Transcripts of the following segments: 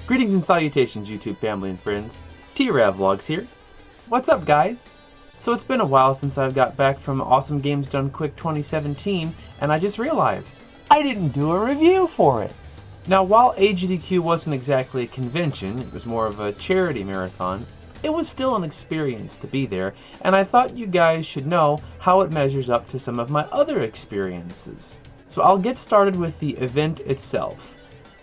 Greetings and salutations, YouTube family and friends. T-Rav Vlogs here. What's up, guys? So it's been a while since I've got back from Awesome Games Done Quick 2017, and I just realized I didn't do a review for it. Now, while AGDQ wasn't exactly a convention, it was more of a charity marathon, it was still an experience to be there, and I thought you guys should know how it measures up to some of my other experiences. So I'll get started with the event itself.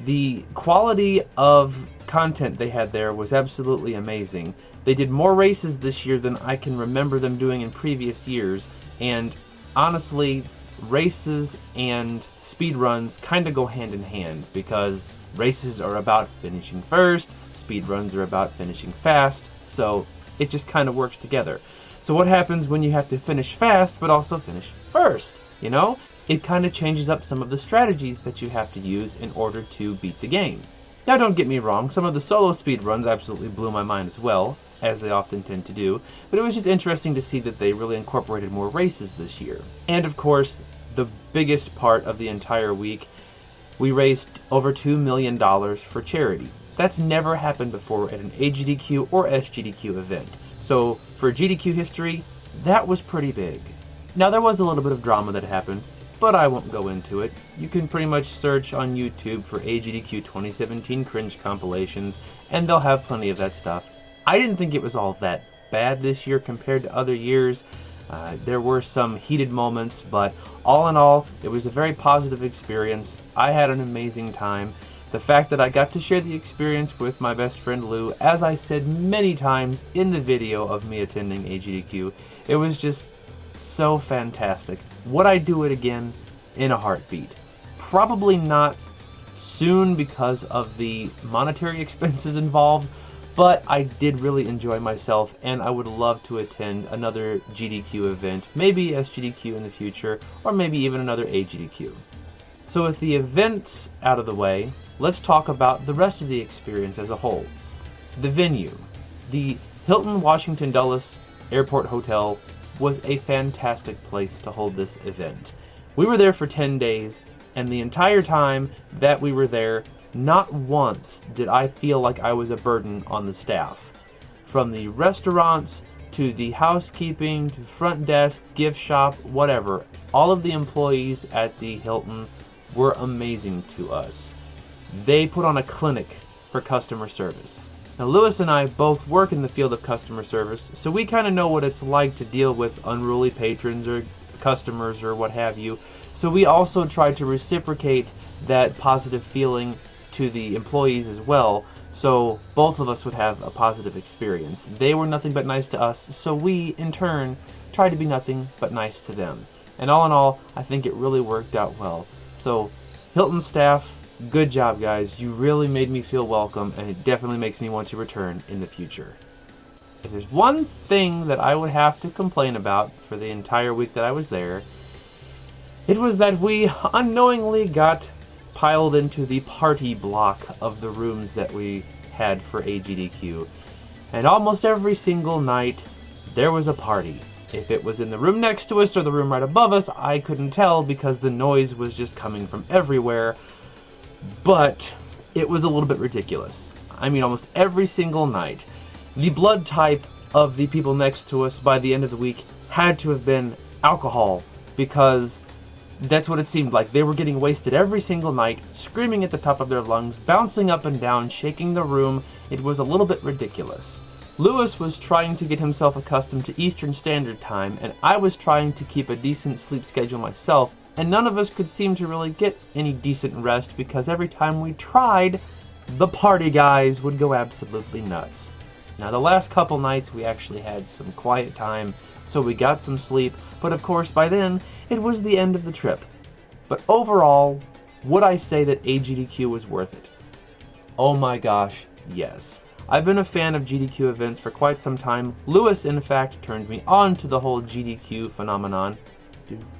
The quality of content they had there was absolutely amazing. They did more races this year than I can remember them doing in previous years, and honestly, races and speedruns kind of go hand in hand, because races are about finishing first, speedruns are about finishing fast, so it just kind of works together. So what happens when you have to finish fast but also finish first, you know? It kind of changes up some of the strategies that you have to use in order to beat the game. Now, don't get me wrong, some of the solo speedruns absolutely blew my mind as well, as they often tend to do, but it was just interesting to see that they really incorporated more races this year. And of course, the biggest part of the entire week, we raised over $2 million for charity. That's never happened before at an AGDQ or SGDQ event. So for GDQ history, that was pretty big. Now, there was a little bit of drama that happened, but I won't go into it. You can pretty much search on YouTube for AGDQ 2017 cringe compilations, and they'll have plenty of that stuff. I didn't think it was all that bad this year compared to other years. There were some heated moments, but all in all, it was a very positive experience. I had an amazing time. The fact that I got to share the experience with my best friend Lou, as I said many times in the video of me attending AGDQ, it was just so fantastic. Would I do it again? In a heartbeat. Probably not soon because of the monetary expenses involved, but I did really enjoy myself, and I would love to attend another GDQ event, maybe SGDQ in the future, or maybe even another AGDQ. So with the events out of the way, let's talk about the rest of the experience as a whole. The venue. The Hilton Washington Dulles Airport Hotel was a fantastic place to hold this event. We were there for 10 days, and the entire time that we were there, not once did I feel like I was a burden on the staff. From the restaurants, to the housekeeping, to front desk, gift shop, whatever, all of the employees at the Hilton were amazing to us. They put on a clinic for customer service. Now, Lewis and I both work in the field of customer service, so we kind of know what it's like to deal with unruly patrons or customers or what have you. So we also try to reciprocate that positive feeling to the employees as well, so both of us would have a positive experience. They were nothing but nice to us, so we, in turn, tried to be nothing but nice to them. And all in all, I think it really worked out well. So, Hilton staff, good job, guys. You really made me feel welcome, and it definitely makes me want to return in the future. If there's one thing that I would have to complain about for the entire week that I was there, it was that we unknowingly got piled into the party block of the rooms that we had for AGDQ. And almost every single night, there was a party. If it was in the room next to us or the room right above us, I couldn't tell because the noise was just coming from everywhere. But it was a little bit ridiculous. I mean, almost every single night. The blood type of the people next to us by the end of the week had to have been alcohol, because that's what it seemed like. They were getting wasted every single night, screaming at the top of their lungs, bouncing up and down, shaking the room. It was a little bit ridiculous. Lewis was trying to get himself accustomed to Eastern Standard Time, and I was trying to keep a decent sleep schedule myself, and none of us could seem to really get any decent rest because every time we tried, the party guys would go absolutely nuts. Now, the last couple nights we actually had some quiet time, so we got some sleep, but of course by then it was the end of the trip. But overall, would I say that AGDQ was worth it? Oh my gosh, yes. I've been a fan of GDQ events for quite some time. Lewis, in fact, turned me on to the whole GDQ phenomenon.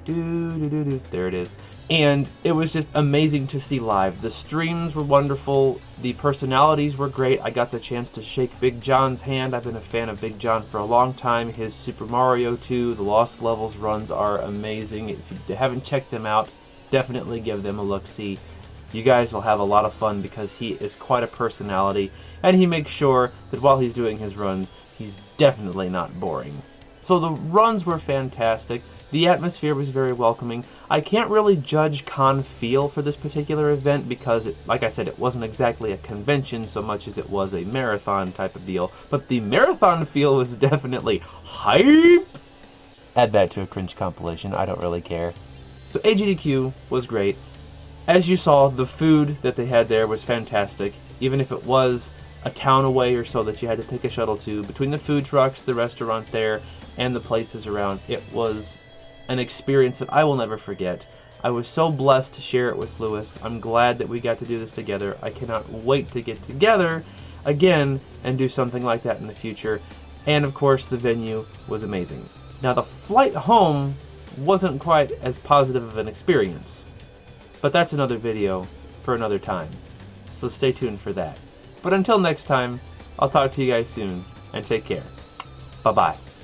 There it is. And it was just amazing to see live. The streams were wonderful. The personalities were great. I got the chance to shake Big John's hand. I've been a fan of Big John for a long time. His Super Mario 2, the Lost Levels runs are amazing. If you haven't checked them out, definitely give them a look-see. You guys will have a lot of fun because he is quite a personality, and he makes sure that while he's doing his runs, he's definitely not boring. So the runs were fantastic. The atmosphere was very welcoming. I can't really judge con feel for this particular event because, like I said, it wasn't exactly a convention so much as it was a marathon type of deal. But the marathon feel was definitely hype! Add that to a cringe compilation, I don't really care. So AGDQ was great. As you saw, the food that they had there was fantastic. Even if it was a town away or so that you had to take a shuttle to, between the food trucks, the restaurant there, and the places around, it was an experience that I will never forget. I was so blessed to share it with Lewis. I'm glad that we got to do this together. I cannot wait to get together again and do something like that in the future. And of course, the venue was amazing. Now, the flight home wasn't quite as positive of an experience, but that's another video for another time, so stay tuned for that. But until next time, I'll talk to you guys soon, and take care. Bye-bye.